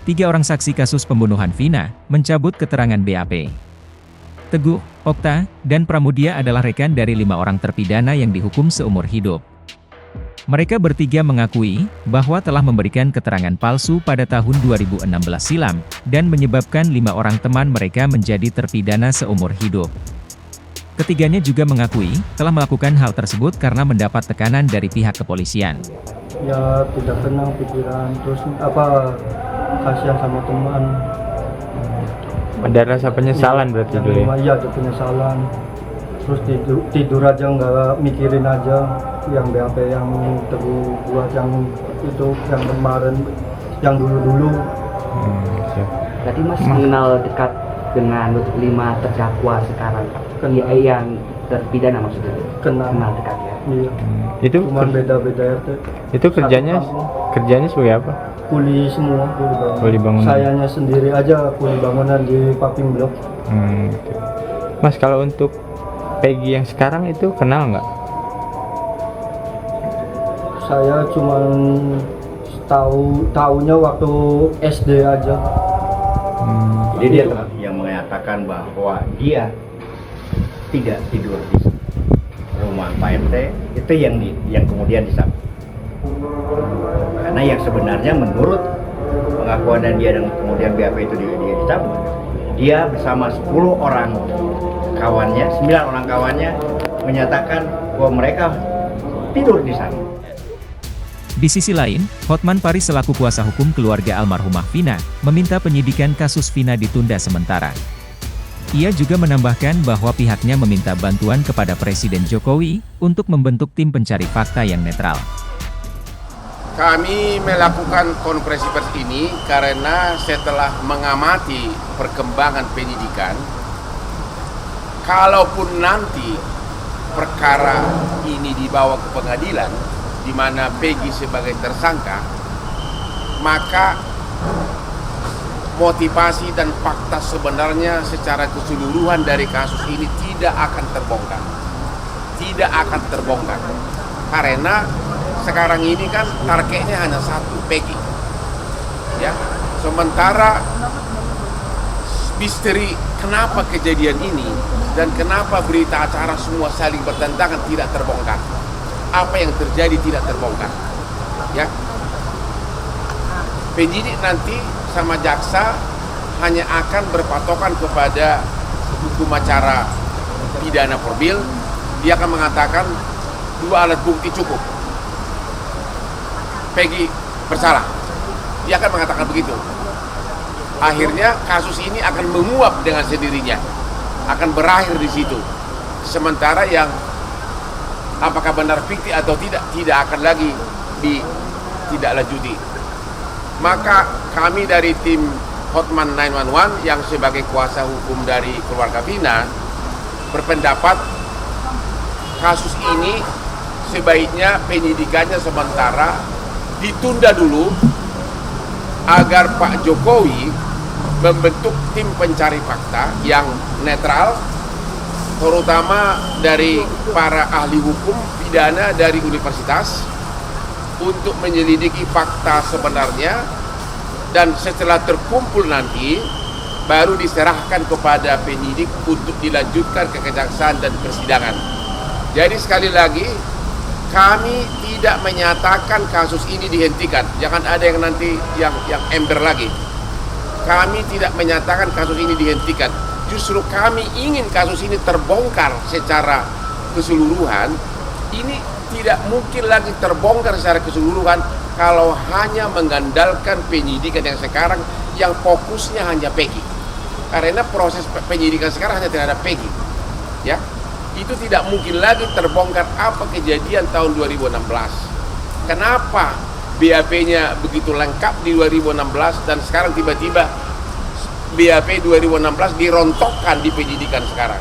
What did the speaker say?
3 orang saksi kasus pembunuhan Vina, mencabut keterangan BAP. Teguh, Okta, dan Pramudia adalah rekan dari 5 orang terpidana yang dihukum seumur hidup. Mereka bertiga mengakui bahwa telah memberikan keterangan palsu pada tahun 2016 silam, dan menyebabkan 5 orang teman mereka menjadi terpidana seumur hidup. Ketiganya juga mengakui telah melakukan hal tersebut karena mendapat tekanan dari pihak kepolisian. Ya tidak tenang pikiran, terus kasihan sama teman. Ada rasa penyesalan berarti dulu ya? Iya, ada penyesalan. Terus tidur aja nggak mikirin aja yang BAP yang Teguh buat yang itu yang kemarin yang dulu. Siap. Berarti Mas mengenal dekat dengan 5 terdakwa sekarang, yang terpidana maksudnya? Kenal dekat ya? Iya. Itu Cuma beda-beda RT. Itu kerjanya sebagai apa? Kuli semua, Kuli bangunan. Sayanya sendiri aja kuli bangunan di Paping Blok. Gitu. Mas, kalau untuk Peggy yang sekarang itu kenal nggak? Saya cuma tahunya waktu SD aja. Jadi dia yang mengatakan bahwa dia tidak tidur di rumah Pak RT, itu yang kemudian disabut. Karena yang sebenarnya menurut pengakuan dan dia dan kemudian BAP itu dia dicabut, dia bersama 10 orang kawannya, 9 orang kawannya menyatakan bahwa mereka tidur di sana. Di sisi lain, Hotman Paris selaku kuasa hukum keluarga almarhumah Vina, meminta penyidikan kasus Vina ditunda sementara. Ia juga menambahkan bahwa pihaknya meminta bantuan kepada Presiden Jokowi untuk membentuk tim pencari fakta yang netral. Kami melakukan konferensi pers ini karena setelah mengamati perkembangan penyidikan, kalaupun nanti perkara ini dibawa ke pengadilan, di mana Peggy sebagai tersangka, maka motivasi dan fakta sebenarnya secara keseluruhan dari kasus ini tidak akan terbongkar. Tidak akan terbongkar. Karena sekarang ini kan targetnya hanya satu, Peggy. Ya. Sementara misteri kenapa kejadian ini dan kenapa berita acara semua saling bertentangan tidak terbongkar. Apa yang terjadi tidak terbongkar. Ya. Penyidik nanti sama jaksa hanya akan berpatokan kepada hukum acara pidana formil. Dia akan mengatakan 2 alat bukti cukup, Peggy bersalah. Dia akan mengatakan begitu. Akhirnya kasus ini akan menguap dengan sendirinya, akan berakhir di situ. Sementara yang apakah benar fiktif atau tidak akan lagi ditindaklanjuti. Maka kami dari tim Hotman 911 yang sebagai kuasa hukum dari keluarga Vina berpendapat kasus ini sebaiknya penyidikannya sementara ditunda dulu agar Pak Jokowi membentuk tim pencari fakta yang netral, terutama dari para ahli hukum pidana dari universitas, untuk menyelidiki fakta sebenarnya, dan setelah terkumpul nanti baru diserahkan kepada penyidik untuk dilanjutkan ke kejaksaan dan persidangan. Jadi sekali lagi, kami tidak menyatakan kasus ini dihentikan. Jangan ada yang nanti yang ember lagi. Kami tidak menyatakan kasus ini dihentikan. Justru kami ingin kasus ini terbongkar secara keseluruhan. Ini tidak mungkin lagi terbongkar secara keseluruhan kalau hanya mengandalkan penyidikan yang sekarang yang fokusnya hanya Peggy. Karena proses penyidikan sekarang hanya terhadap Peggy. Ya. Itu tidak mungkin lagi terbongkar apa kejadian tahun 2016. Kenapa BAP-nya begitu lengkap di 2016 dan sekarang tiba-tiba BAP 2016 dirontokkan di penyidikan sekarang.